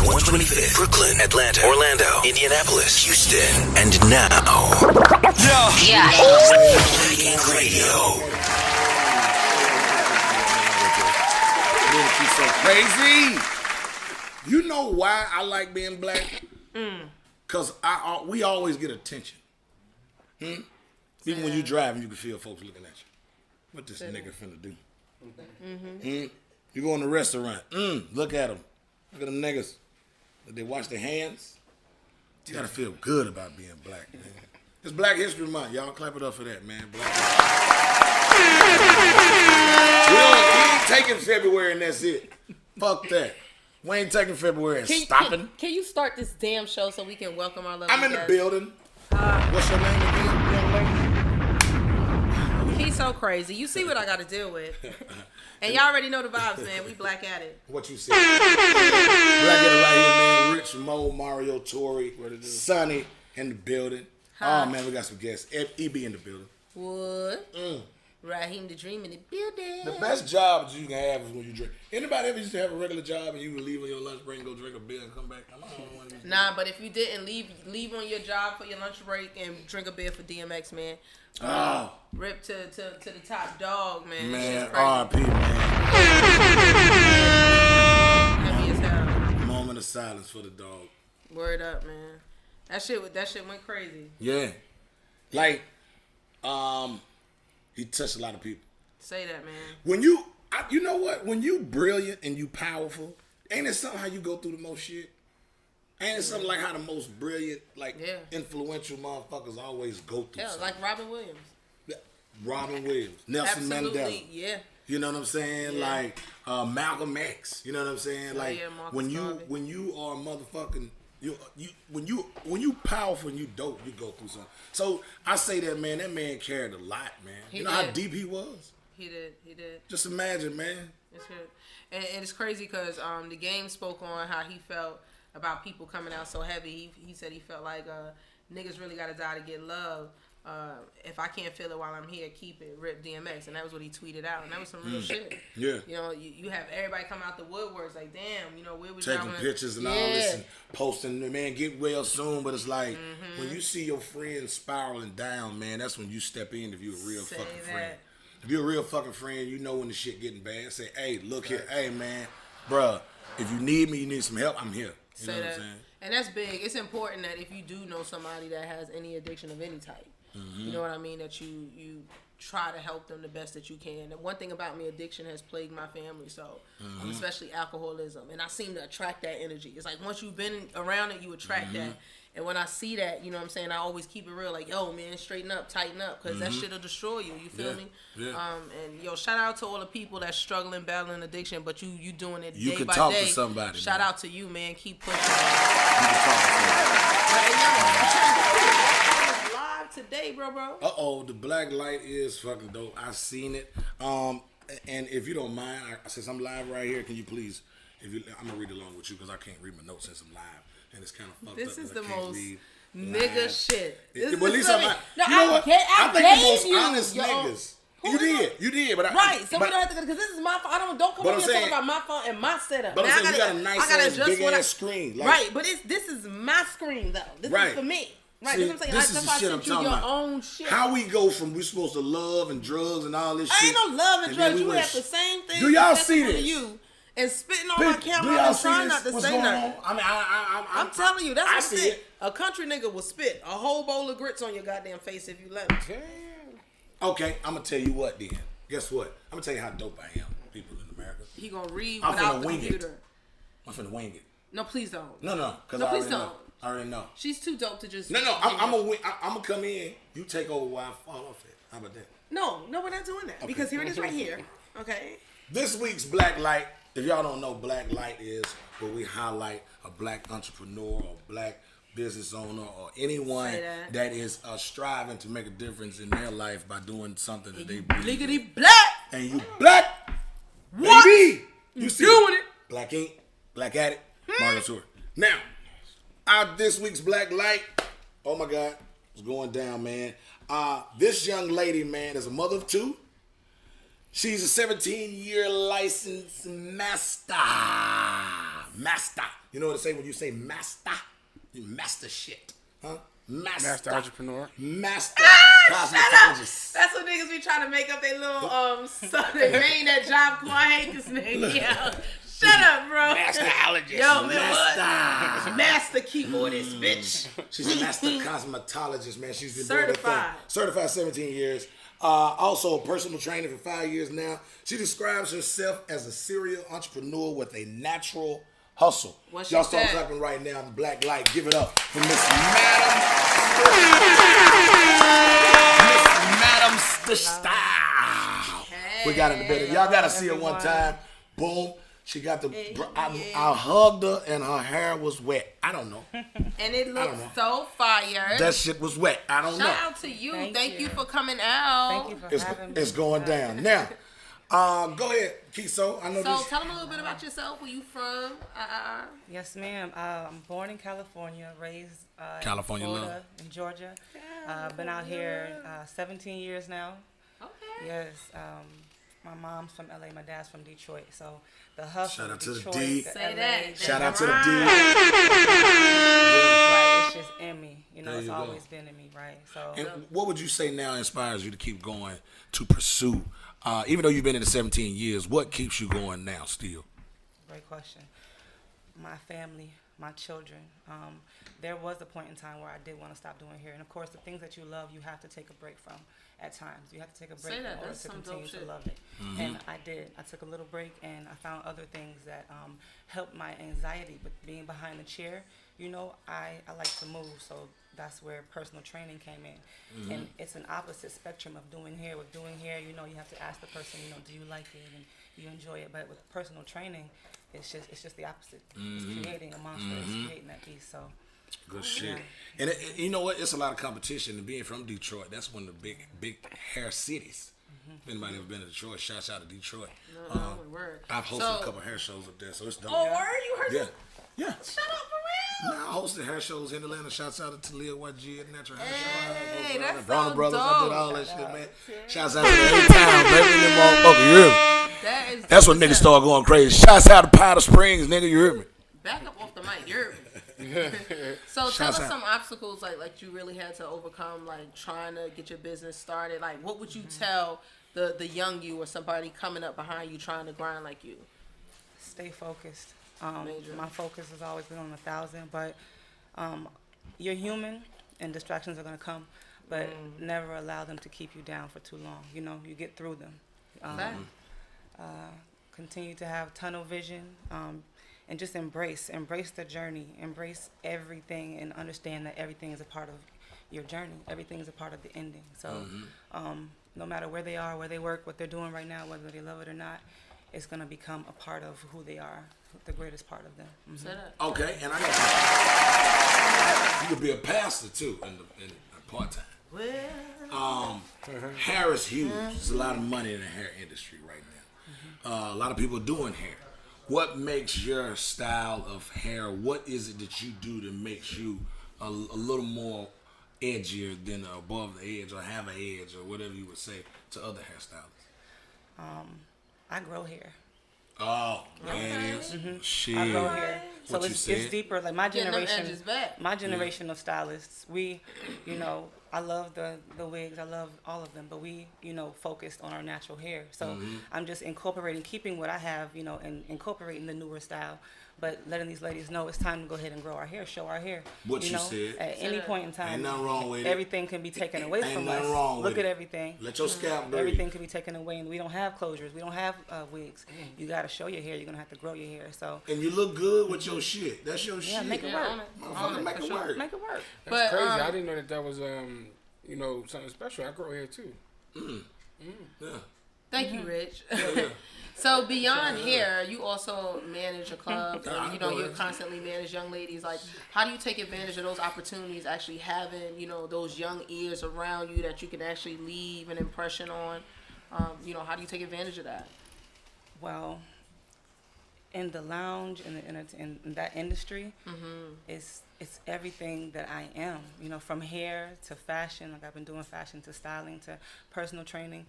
125th, Brooklyn, Atlanta, Orlando, Indianapolis, Houston, and now. Yeah. Black Ink Radio. She's so crazy. You know why I like being black? Because we always get attention. Even when you driving, you can feel folks looking at you. What this nigga finna do? You go in the restaurant. Look at them. Look at them niggas. They wash their hands. You gotta feel good about being black, man. It's Black History Month. Y'all clap it up for that, man. Black we ain't taking February and that's it. Fuck that. We ain't taking February and stopping. Can you start this damn show so we can welcome our lovely I'm in the guests? building. What's your name again, young lady? He's so crazy. You see what I got to deal with. And y'all already know the vibes, man. We black at it. What you said. Black at it right here, man. Rich, Mo, Mario, Tori, Sonny in the building. Hi. Oh, man, we got some guests. EB in the building. What? Raheem the Dream in the building. The best job you can have is when you drink. Anybody ever used to have a regular job and you would leave on your lunch break and go drink a beer and come back? I'm not the only one. Nah, but if you didn't leave on your job for your lunch break and drink a beer for DMX, man. Rip to the top dog, man. Man, R.I.P., man. Heavy as hell. Moment of silence for the dog. Word up, man. That shit went crazy. Yeah. Like, he touched a lot of people. Say that, man. When you know what? When you brilliant and you powerful, ain't it something how you go through the most shit? Ain't it something like how the most brilliant, influential motherfuckers always go through something? Like Robin Williams. Robin Williams, Nelson Mandela. Yeah. You know what I'm saying? Yeah. Like Malcolm X. You know what I'm saying? Like when you are motherfucking when you powerful and you dope, you go through something. So I say that man carried a lot, man. You know how deep he was? He did. Just imagine, man. It's good. And it's crazy because the Game spoke on how he felt about people coming out so heavy. He said he felt like niggas really gotta die to get love. If I can't feel it while I'm here, keep it. Rip DMX. And that was what he tweeted out. And that was some real shit. Yeah. You know, you have everybody come out the woodworks like, damn, you know, where was taking pictures and all this and posting, man, get well soon. But it's like, when you see your friends spiraling down, man, that's when you step in if you're a real fucking friend. If you're a real fucking friend, you know when the shit getting bad. Say, hey, look here. Hey, man, bruh, if you need me, you need some help, I'm here. You know what I'm saying? And that's big. It's important that if you do know somebody that has any addiction of any type, you know what I mean, that you try to help them the best that you can. And one thing about me, addiction has plagued my family, so especially alcoholism. And I seem to attract that energy. It's like once you've been around it, you attract that. And when I see that, you know what I'm saying, I always keep it real. Like, yo, man, straighten up, tighten up, because that shit'll destroy you. You feel me? Yeah. And yo, shout out to all the people that's struggling, battling addiction, but you doing it you day can by talk day. To somebody. Shout out to you, man. Keep pushing. You can talk to somebody. Live today, bro. The black light is fucking dope. I seen it. And if you don't mind, since I'm live right here, can you please? I'm gonna read along with you because I can't read my notes since I'm live. And it's kind of fucked this up. Is the most nigga shit. Well, at least I think the most honest niggas. You did, but right. So we don't have to, because this is my phone. Don't come over here talking about my phone and my setup. But I'm saying you got a nice ass, big ass screen. Like, right, but this is my screen though. This is for me. Right, see, this is what I'm saying. This is the shit I'm talking about. Own shit. How we go from we supposed to love and drugs and all this shit. Ain't no love and drugs. You have the same thing. Do y'all see this? You and spitting on my camera and trying not to say nothing. I mean, I'm telling you, that's what I see it. A country nigga will spit a whole bowl of grits on your goddamn face if you let him. Okay, I'm gonna tell you what then. Guess what? I'm gonna tell you how dope I am, people in America. He gonna read without the computer. I'm finna wing it. No, please don't. No, because please don't. I already know. She's too dope to just. No, I'm gonna come in. You take over while I fall off it. How about that? No, we're not doing that because here it is right here. Okay. This week's Black Light. If y'all don't know, Black Light is where we highlight a black entrepreneur or black business owner or anyone that is striving to make a difference in their life by doing something that they believe in. Liggity black. And you black. What? Baby. You see doing it. Black Ink, Black Addict, Mario Tour. Now, this week's Black Light, oh my God, it's going down, man. This young lady, man, is a mother of two. She's a 17-year licensed master. master. You know what they say when you say master? You master shit. Huh? Master entrepreneur. Master cosmetologist. That's what niggas be trying to make up their little they name that job. I hate this nigga. Yeah. Shut up, bro. Masterologist. Yo, master keyboardist, bitch. She's a master cosmetologist, man. She's been certified. doing that thing. Certified 17 years. Also, personal trainer for 5 years now. She describes herself as a serial entrepreneur with a natural hustle. Y'all start clapping right now in the black light. Give it up for Miss Madam Style. We got in the building. Y'all got to see her one time. Boom. She got the. I hugged her and her hair was wet. I don't know. And it looked so fire. That shit was wet. I don't know. Shout out to you. Thank you for coming out. Thank you for having me. It's going down now. Go ahead, Kiso. I know. So tell them a little bit about yourself. Where you from? Yes, ma'am. I'm born in California, raised California, in Florida, in Georgia. Been out here 17 years now. Okay. Yes. My mom's from LA. My dad's from Detroit. So the hustle. Shout out to Detroit, the D. Say that. Shout out to the D. Right. It's just in me. It's always been in me. Right. So. And what would you say now inspires you to keep going to pursue? Even though you've been in it 17 years, what keeps you going now still? Great question. My family, my children. There was a point in time where I did want to stop doing hair. And, of course, the things that you love, you have to take a break from at times. You have to take a break in order to continue to love it. Mm-hmm. And I did. I took a little break, and I found other things that helped my anxiety. But being behind the chair, I like to move, so that's where personal training came in. Mm-hmm. And it's an opposite spectrum of doing hair. With doing hair, you have to ask the person, do you like it and you enjoy it? But with personal training, it's just the opposite. Mm-hmm. It's creating a monster. Mm-hmm. It's creating that beast. So good shit. And you know what? It's a lot of competition. And being from Detroit, that's one of the big hair cities. Mm-hmm. If anybody ever been to Detroit, shouts out to Detroit. I've hosted a couple hair shows up there, so it's dope. Oh, word? You heard? Yeah. Shut up, for real? Nah, I hosted hair shows in Atlanta. Shouts out to Talia YG at Natural Hair Show. Hey, that's Brown so Brothers. dope. I did all that shit, man. Shouts out to the A-Town, baby. Them motherfuckers, you hear me? That's when niggas start going crazy. Shouts out to Powder Springs, nigga, you hear me? Back up off the mic, you hear me? So tell us some obstacles like you really had to overcome, like trying to get your business started. Like, what would you tell the young you or somebody coming up behind you trying to grind like you? Stay focused. My focus has always been on 1,000, but you're human and distractions are going to come, but never allow them to keep you down for too long. You get through them. Continue to have tunnel vision and just embrace the journey, embrace everything, and understand that everything is a part of your journey. Everything is a part of the ending. So no matter where they are, where they work, what they're doing right now, whether they love it or not, it's going to become a part of who they are, the greatest part of them. Mm-hmm. Okay, and you could be a pastor too in part-time. Well, Harris Hughes. There's a lot of money in the hair industry right now. A lot of people doing hair. What makes your style of hair? What is it that you do that makes you a little more edgier than above the edge or have an edge or whatever you would say to other hairstylists? I grow hair. Oh, man, shit. I grow hair. So it's deeper. Like my generation of stylists, we, I love the wigs. I love all of them, but we, focused on our natural hair. So I'm just keeping what I have, and incorporating the newer style, but letting these ladies know it's time to go ahead and grow our hair, show our hair. What you said. At any point in time, ain't nothing wrong with everything can be taken away from us. Look at everything. Let your scalp breathe. Everything can be taken away, and we don't have closures. We don't have wigs. You got to show your hair. You're gonna have to grow your hair. So. And you look good with your shit. That's your shit. Yeah, make it work. Motherfucker, make it work. Make it work. That's crazy. I didn't know that was something special. I grow hair too. Yeah. Thank you, Rich. So beyond hair, you also manage a club. You constantly manage young ladies. Like, how do you take advantage of those opportunities? Actually having those young ears around you that you can actually leave an impression on. How do you take advantage of that? Well, in the lounge in that industry, it's everything that I am. From hair to fashion. Like I've been doing fashion to styling to personal training.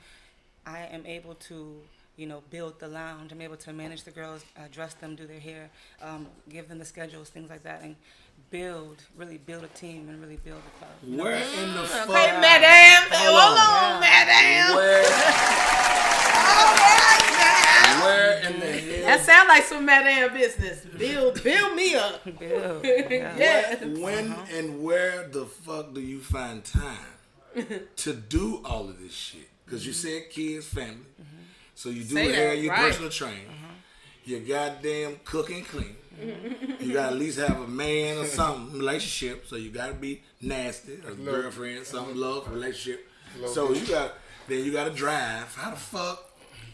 I am able to build the lounge. I'm able to manage the girls, dress them, do their hair, give them the schedules, things like that, and really build a team and really build a club. Where in the fuck? Okay, madam. Hold on, madam. Where in the hell? That sound like some madam business. Build me up. Build. Yeah. When and where the fuck do you find time to do all of this shit? Because you said kids, family. So you do Say hair, that, you right. personal trainer. You goddamn cook and clean. You gotta at least have a man or something relationship. So you gotta be nasty, a girlfriend, something, love, relationship. So you gotta drive. How the fuck?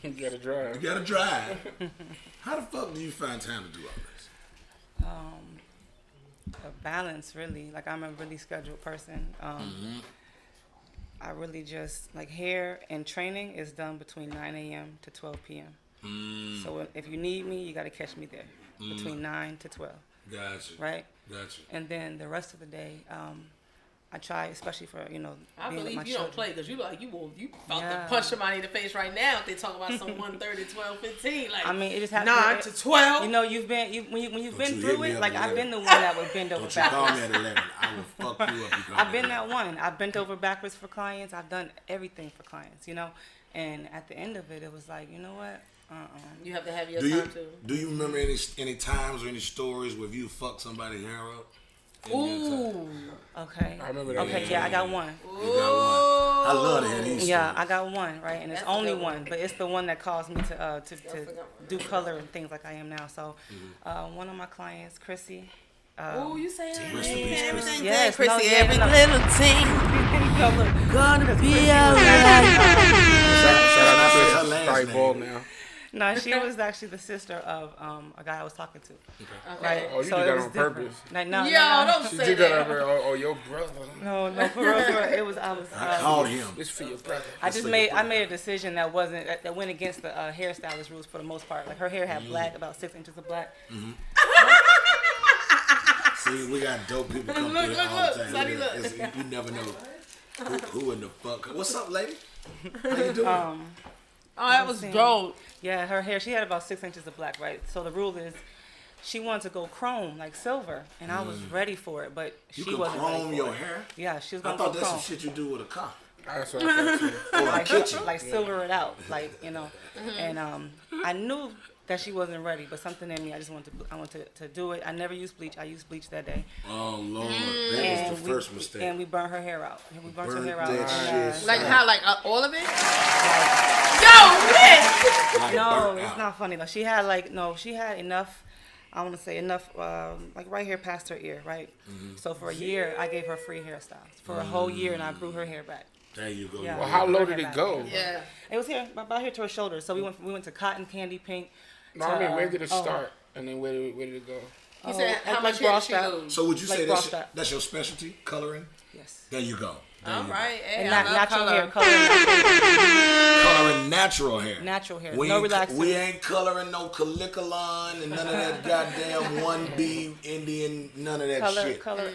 You gotta drive. You gotta drive. How the fuck do you find time to do all this? A balance, really. Like, I'm a really scheduled person. I really just, like, hair and training is done between 9 a.m. to 12 p.m. So if you need me, you got to catch me there between 9 to 12. Gotcha. Right? Gotcha. And then the rest of the day, I try, especially for, I being with believe my you children. don't play because you about Yeah. to punch somebody in the face right now if they talk about some 1:30, 12, 15. Like, I mean, it just happens. 9 to 12. When you've been Don't through you hit me it, up like, at I've 11. been the one that would bend over Don't you call backwards. me at 11. I will fuck you up. You call I've me been at that 11. one. I've bent over backwards for clients. I've done everything for clients, And at the end of it, it was like, you know what? You have to have your Do time too. you remember any times or any stories where you fucked somebody's hair up? Ooh. Okay. I remember that. Okay, yeah, I got one. You got one. I love to hear these Yeah, stories. I got one, right? And it's That's a only good one. one, but it's the one that caused me to do color and things like I am now. So, one of my clients, Chrissy. Oh, you saying Rest in peace, Chrissy. Yes, Chrissy, no, yeah, every no. little thing gonna be alright. Shout out to Her Chris. last Probably name. bald now. No, she was actually the sister of a guy I was talking to. Right? Oh, you So did it that was on different. purpose. Like, no, Yo, no, no. don't She say did that that. over. Oh, your brother. No, for real, it was. I called him. It's for your brother. I made a decision that went against the hairstylist rules for the most part. Like, her hair had black, about 6 inches of black. See, we got dope people come Look, through look, all the look. time. Sonny, Look at look. that. You never know who in the fuck. What's up, lady? How you doing? Oh, that was dope. Yeah, her hair, she had about 6 inches of black, right? So the rule is, she wanted to go chrome, like silver, and I was ready for it, but You she can wasn't ready chrome for your it. hair? Yeah, she was I gonna go thought that's chrome. some shit you do with a car. That's what I thought too. Or a kitchen. Like silver it out, like, And I knew that she wasn't ready, but something in me, I wanted to do it. I never used bleach. I used bleach that day. Oh, Lord. That was the first mistake. And we burned her hair out. We burnt her Burnt hair out. that and, shit. Like how? Like all of it? Like, no, burnt it's out. not funny though. She had enough. I want to say enough, like right here past her ear, right? So for a year, I gave her free hairstyles for a whole year, and I grew her hair back. There you go. Yeah. Well, how low did it go? Yeah. It was here, about here to her shoulder. So we went to cotton candy pink. No, I mean, where did it start? And then where did it go? He said, how like much bra hair did she strap. lose? So would you Like say cross strap. that's your specialty, coloring? Yes. There you go. There All you go. right. Hey, And I not love natural color. hair, coloring Coloring natural hair. natural hair. We No ain't, relaxing. we ain't coloring no calicolon and none of that goddamn 1B Indian, none of that shit. color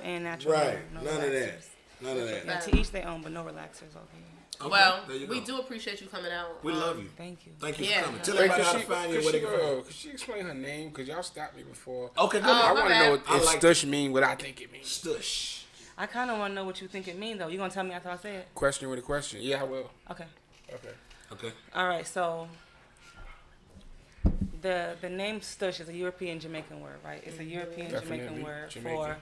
and natural Right. hair. No None of that. relaxers. None of that. Yeah, to each their own, but no relaxers over here. Okay, Well, there you we go. do appreciate you coming out. We love you. Thank you. Thank you Yeah. for coming. Tell Wait, everybody how to find you. Where they can find you. could she explain her name? Because y'all stopped me before. Okay, good. I my want to bad. know if I like stush mean what I think it means. Stush. I kind of want to know what you think it means, though. You gonna tell me after I say it? Question with a question. Yeah, I will. Okay. Okay. Okay. All right. So the name Stush is a European Jamaican word, right? It's a European Definitely Jamaican word Jamaican.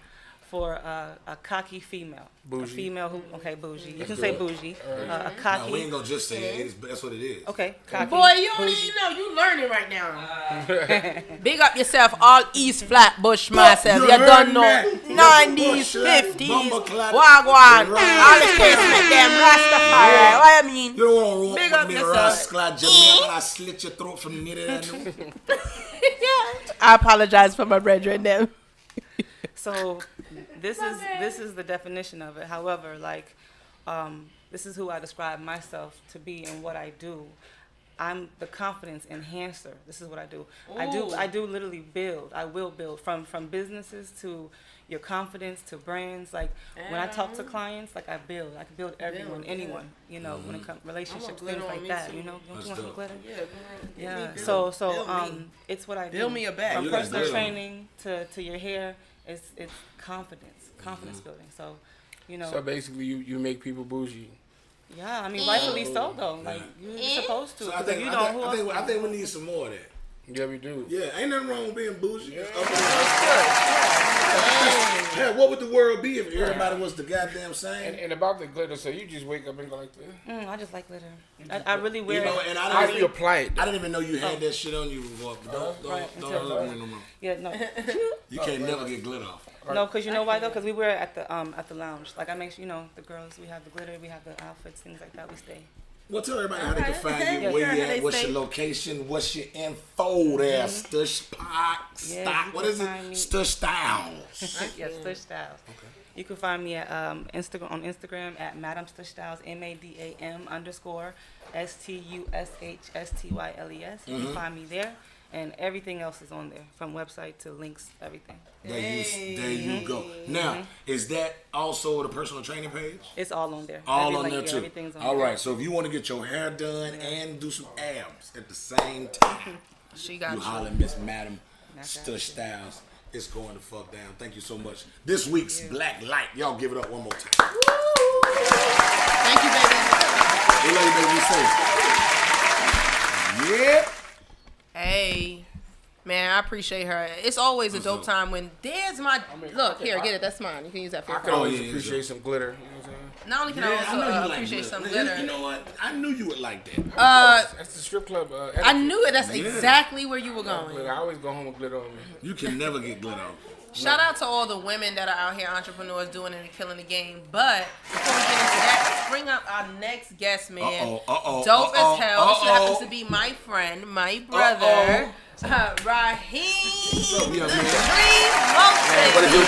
for a cocky female. Bougie. A female who bougie. You Let's can do say it. bougie. A No, cocky. we ain't gonna just say it. That's what it is. Okay. Cocky. Boy, you don't bougie. even know. You learning right now. Big up yourself, all East Flatbush myself. You heard done know. that? 90s, Bushland, 50s. Bumbleclad. Wagwan. Right. All the kids make them Rastafari. What I mean? You don't want to Big walk up with me, yourself. rascal Jamaican. I slit your throat from near that. I apologize for my brethren them. So this is the definition of it. However, like this is who I describe myself to be and what I do. I'm the confidence enhancer. This is what I do. Ooh. I do literally build. I will build from businesses to your confidence to brands. Like when I talk to clients, like I build. I can build everyone, anyone. You know, when it comes relationship things like that. You know, don't you want some glitter? Yeah. So it's what I do. Build me a bag. From personal training to your hair, it's confidence building. So, you know. So basically, you make people bougie. Yeah, I mean, rightfully so though. Like you're supposed to. So I If think, you I, don't, think, who I, else think, will? I think we need some more of that. Yeah, we do. Yeah, ain't nothing wrong with being bougie. Yeah. Hell, what would the world be if everybody was the goddamn same? And about the glitter, so you just wake up and go like this? I just like glitter. I really wear You know, it. and How do you apply it? I didn't even know you had that shit on you before. Don't look at me no more. Yeah, no. You can't never get glitter off. No, because you know why though? Because we wear it at the lounge. Like I make sure, you know, the girls, we have the glitter, we have the outfits, things like that. We stay. Well, tell everybody how they can find you, Yeah, where sure, you how they at, what's stay. your location, what's your info there, Stush Pot, Yeah, Stock, you what can is it? find me- Stush Styles. Yes, Stush Styles. Okay. You can find me at Instagram at Madam Stush Styles, MADAM_STUSHSTYLES. You can find me there, and everything else is on there, from website to links, everything. There you go. Now, is that also the personal training page? It's all on there. All Every on link, there yeah, too. everything's on All there. right. So if you want to get your hair done and do some abs at the same time, She got you you. holler Miss Madam Stush Styles. It's going to fuck down. Thank you so much. This week's Black Light. Y'all give it up one more time. Thank you, baby. Hey, lady, baby, say. Yeah. Hey, man, I appreciate her. It's always a dope time when there's my look here. Get it? That's mine. You can use that for I your could phone. always yeah, appreciate some glitter. You know what I'm saying? Not only can Yeah, I I know also you like appreciate glitter. some You glitter. know what? I knew you would like that. That's the strip club. I etiquette. knew it. That's exactly where you were Glitter. going. I always go home with glitter on me. You can never get glitter off. Shout out to all the women that are out here, entrepreneurs, doing it and killing the game. But before we get into that, let's bring up our next guest, man. Dope as hell. This happens to be my friend, my brother, Raheem. What's up, young man? What it do?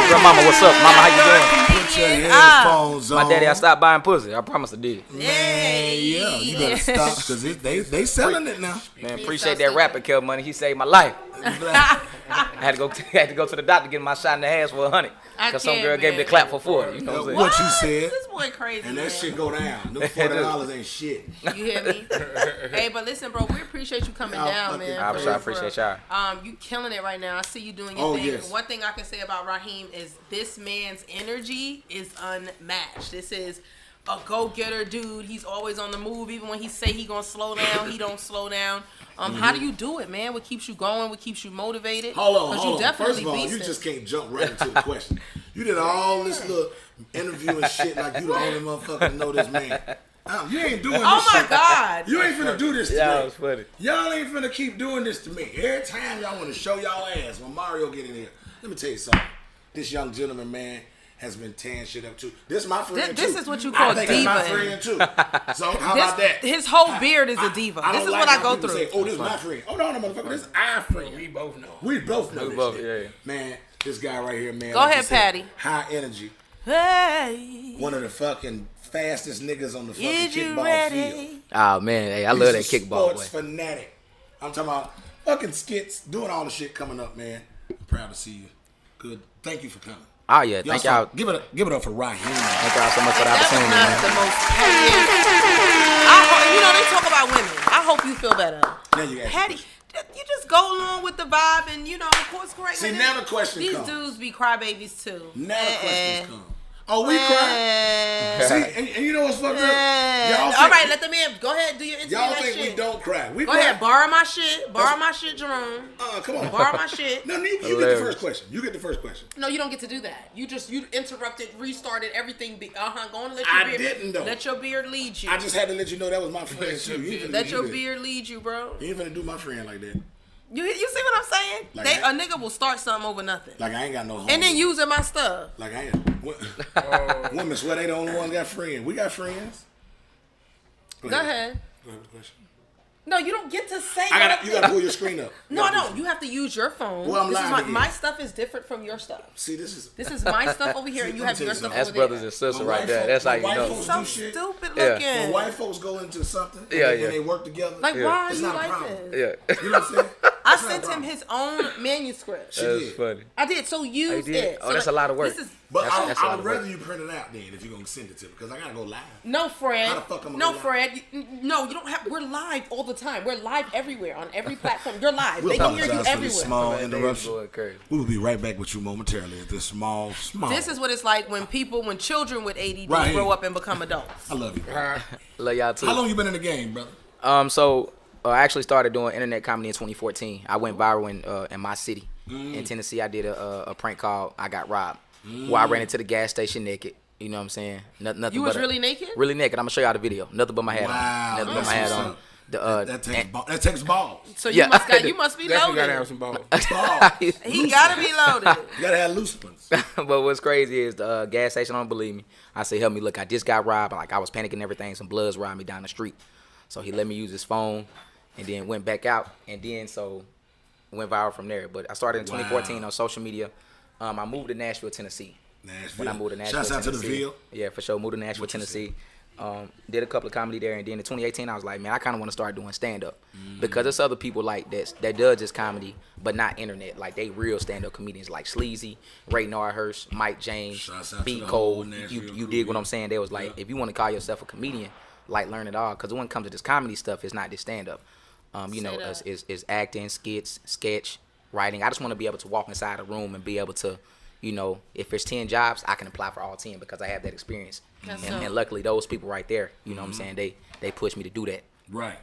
Grandmama, what's up? Mama, how you doing? Put your headphones on. My daddy, I stopped buying pussy. I promise I did. Man, yeah, you better stop because they selling it now. Man, appreciate that rapid kill money. He saved my life. I had to go to the doctor to get my shot in the ass for $100. Because some girl gave me the clap for $40. You know what I'm saying? What you said. This boy crazy. And that man. shit go down. Them $40 ain't shit. You hear me? Hey, but listen, bro, we appreciate you coming down, man. I For real, appreciate y'all. You killing it right now. I see you doing your thing. Yes. One thing I can say about Raheem is this man's energy is unmatched. This is a go-getter dude. He's always on the move. Even when he say he gonna slow down, he don't slow down. How do you do it, man? What keeps you going? What keeps you motivated? Hold you on. definitely First of all, you beastin'. just can't jump right into the question. You did all this little interview and shit like you the only motherfucker that know this man. You ain't doing this Oh my shit. God! You ain't finna do this to Yeah, me. it was funny. Y'all ain't finna keep doing this to me. Every time y'all want to show y'all ass when Mario get in here. Let me tell you something. This young gentleman, man, has been tearing shit up too. This my friend too. This is what you call I think that's my diva. friend too. So how about that? His whole beard is a diva. I This don't is like what I when go people through. Say, oh, this is my friend. Oh no, motherfucker, this is our friend. We both know. We both know We this both, shit. yeah. Man, this guy right here, man. Go like ahead, you said, Patty. High energy. Hey, One of the fucking fastest niggas on the fucking is you kickball ready? field. Oh, man. Hey, I love that He's a kickball, sports boy. fanatic. I'm talking about fucking skits, doing all the shit coming up, man. I'm proud to see you. Good. Thank you for coming. Oh, yeah. Thank y'all. Give it up for Raheem. Thank y'all so much for the That was opportunity, not man. the most pettiest. They talk about women. I hope you feel better. Now you ask Petty. You just go along with the vibe and, course correct. See, with now it. the question These comes. dudes be crybabies too. Now the questions come. Oh, we cry. See, and you know what's fucked up? Y'all All think- right, let them in. Go ahead, do your interview. Y'all that think shit. we don't cry. We Go cry. ahead, borrow my shit. Borrow my shit, Jerome. Come on. Borrow my shit. No, you get the Hilarious. first question. You get the first question. No, you don't get to do that. You interrupted, restarted everything. Go on and let I your beard. didn't, though. Let your beard lead you. I just had to let you know that was my friend too. You ain't finna Let do your that. beard lead you, bro. You ain't finna do my friend like that. You see what I'm saying? Like A that? nigga will start something over nothing. Like I ain't got no home. And then using my stuff. Like I ain't. Women swear they the only ones got friends. We got friends. Go ahead. Go ahead with the question. No, you don't get to say You gotta pull your screen up. No, you have to use your phone. Well, I'm live my stuff is different from your stuff. See, this is my stuff over here, and you have your stuff over there. That's brothers and sisters right there. That's how you know. So stupid looking. When white folks go into something, when they work together, like why it's are you not like this? Yeah. You know what I'm saying? I sent him his own manuscript. That's funny. I did. So use it. Oh, that's a lot of work. But I would rather you print it out then if you're gonna send it to me because I gotta go live. No, Fred. How the fuck am I no, live? Fred. No, you don't have. We're live all the time. We're live everywhere on every platform. You're live. We'll They can hear you apologize for everywhere. this small interruption. Crazy. We will be right back with you momentarily at this small. This is what it's like when children with ADD grow up and become adults. I love you. Love y'all too. How long you been in the game, brother? So I actually started doing internet comedy in 2014. I went viral in my city. In Tennessee, I did a prank called I Got Robbed. Where I ran into the gas station naked. You know what I'm saying? Nothing. You was really naked? Really naked. I'm gonna show y'all the video. Nothing but my hat Wow. on. Nothing but my hat on. That takes balls. So you must be Definitely gotta loaded. have some balls. He gotta be loaded. You gotta have loose ones. But what's crazy is the gas station don't believe me. I say, help me, look, I just got robbed. Like I was panicking and everything. Some bloods robbed me down the street. So he let me use his phone and then went back out and then went viral from there. But I started in 2014 on social media. I moved to Nashville, Tennessee. When I moved to Nashville, Shouts out Tennessee. to the Ville. Yeah, for sure. Moved to Nashville, Tennessee. Did a couple of comedy there, and then in 2018, I was like, man, I kind of want to start doing stand-up because there's other people like this that does just comedy, but not internet. Like they real stand-up comedians like Sleazy, Ray Narhurst, Mike James, B. Cole. You dig what I'm saying? They was like, if you want to call yourself a comedian, like learn it all, because when it comes to this comedy stuff, it's not just stand-up. It's acting, skits, sketch, writing. I just want to be able to walk inside a room and be able to, if there's 10 jobs, I can apply for all 10 because I have that experience. And luckily, those people right there, you know what I'm saying, they pushed me to do that. Right.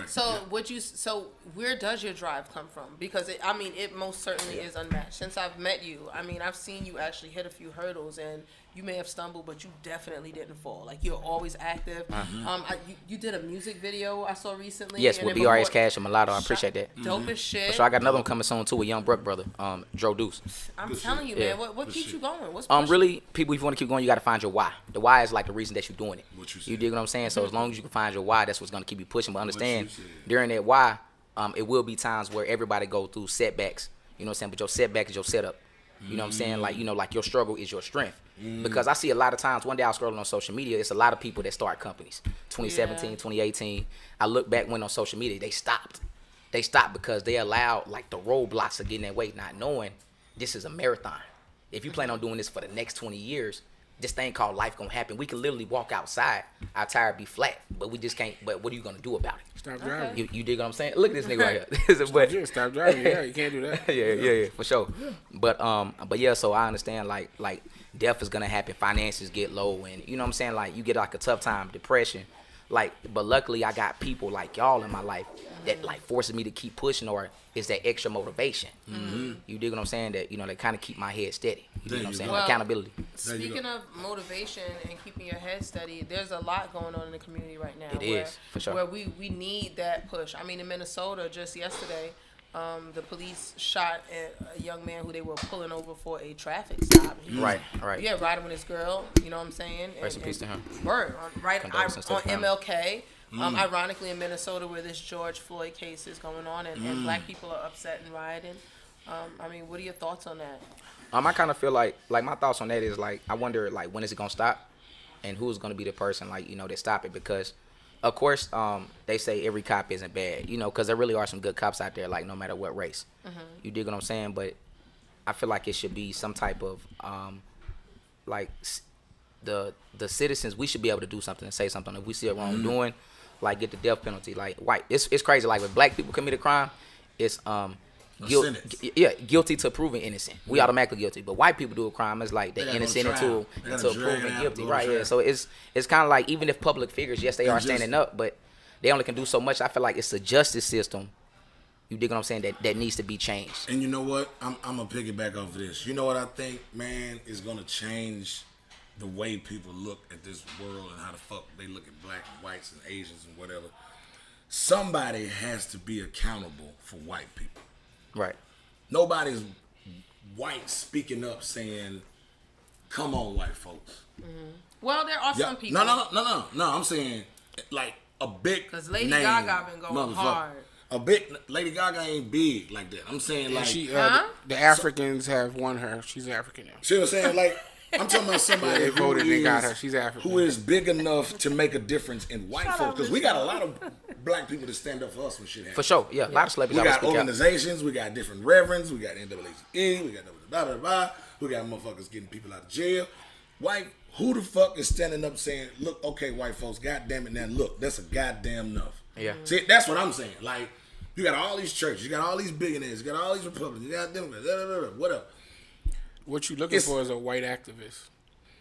So where does your drive come from? Because it most certainly is unmatched. Since I've met you, I've seen you actually hit a few hurdles, and you may have stumbled, but you definitely didn't fall. Like you're always active. You did a music video I saw recently. Yes, with BRH Cash and Mulatto. I appreciate that. Dope as shit. So I got another one coming soon too with Young Bruck brother, Dro Deuce. I'm telling you, man. What keeps you going? What's really, people, if you want to keep going, you got to find your why. The why is like the reason that you're doing it. You dig what I'm saying? So as long as you can find your why, that's what's gonna keep you pushing. But understand, during that why, it will be times where everybody go through setbacks. You know what I'm saying? But your setback is your setup. You know what I'm saying? Like, like your struggle is your strength. Because I see a lot of times, one day I was scrolling on social media, it's a lot of people that start companies. 2017, 2018. I look back when on social media, they stopped. They stopped because they allowed like the roadblocks of getting that weight, not knowing this is a marathon. If you plan on doing this for the next 20 years, this thing called life gonna happen. We can literally walk outside, our tire be flat, but we just can't. But what are you gonna do about it? Stop driving. You dig what I'm saying? Look at this nigga right here. Stop driving. Yeah, you can't do that. yeah, for sure. But yeah, so I understand like death is gonna happen, finances get low, and you know what I'm saying, like you get like a tough time, depression. Like, but luckily I got people like y'all in my life that like forces me to keep pushing, or is that extra motivation. You dig what I'm saying? That they kind of keep my head steady. You know what I'm saying? Well, accountability. Speaking of motivation and keeping your head steady, there's a lot going on in the community right now. It is, for sure. Where we need that push. In Minnesota, just yesterday, the police shot a young man who they were pulling over for a traffic stop. Right. Yeah, riding with his girl. You know what I'm saying? Rest in peace to him. Word. Right on MLK. Ironically, in Minnesota, where this George Floyd case is going on, and black people are upset and rioting. What are your thoughts on that? I kind of feel like my thoughts on that is like, I wonder like when is it gonna stop, and who's gonna be the person like that stop it, because of course they say every cop isn't bad, because there really are some good cops out there, like no matter what race. You dig what I'm saying? But I feel like it should be some type of like the citizens, we should be able to do something and say something if we see a wrongdoing, like get the death penalty. Like white, it's crazy. Like when black people commit a crime, it's guilty to proven innocent. We automatically guilty. But white people do a crime, it's like they innocent until proven guilty. Right, yeah. So it's kind of like, even if public figures, yes, they are standing up, but they only can do so much. I feel like it's the justice system, you dig what I'm saying, that needs to be changed. And you know what? I'm going to piggyback off of this. You know what I think, man, is going to change the way people look at this world and how the fuck they look at black and whites and Asians and whatever. Somebody has to be accountable for white people. Right. Nobody's white speaking up saying, come on, white folks. Well, there are some people. No. I'm saying, like, a big Because Lady name, Gaga been going hard. A big Lady Gaga ain't big like that. I'm saying like she, the Africans have won her. She's African now. See what I'm saying? Like I'm talking about somebody They voted and got her. She's African. who is big enough to make a difference in white folks. Because we got a lot of black people that stand up for us when shit happens. For sure, yeah. A lot of celebrities. We got speak out. organizations. We got different reverends. We got NAACP. We got blah blah blah. We got motherfuckers getting people out of jail. White. Who the fuck is standing up saying, "Look, okay, white folks, goddamn it, now look, that's a goddamn enough." Yeah. See, that's what I'm saying. Like. You got all these churches, you got all these billionaires, you got all these Republicans, you got Democrats, whatever. What you looking for is a white activist.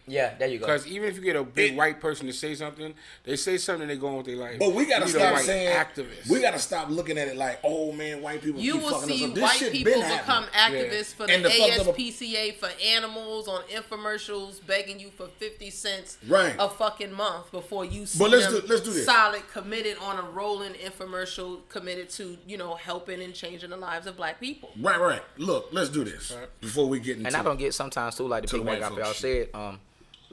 Yeah, there you go. Because even if you get a big white person to say something, they say something, they go on with their life. But we gotta stop saying activists. We gotta stop looking at it like, oh man, white people. You keep will fucking see us up. This white shit people been become happening. activists for And the the fucked up- ASPCA for animals on infomercials, begging you for 50 cents Right. a fucking month before you see But let's them do this. solid, committed on a rolling infomercial, committed to helping and changing the lives of black people. Right. Look, let's do this before we get into. And I don't get sometimes too, like the to the people white that y'all folks said,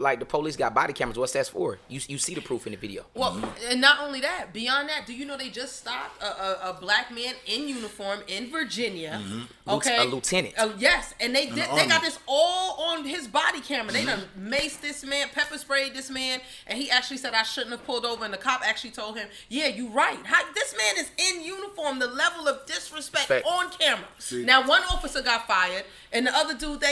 like the police got body cameras. What's that for? You see the proof in the video. Well, and not only that, beyond that, do you know they just stopped a black man in uniform in Virginia? Okay, A lieutenant. Yes, and they Army. got this all on his body camera. They done maced this man, pepper sprayed this man, and he actually said I shouldn't have pulled over. And the cop actually told him, "Yeah, you right. This man is in uniform. The level of disrespect on camera." See. Now one officer got fired, and the other dude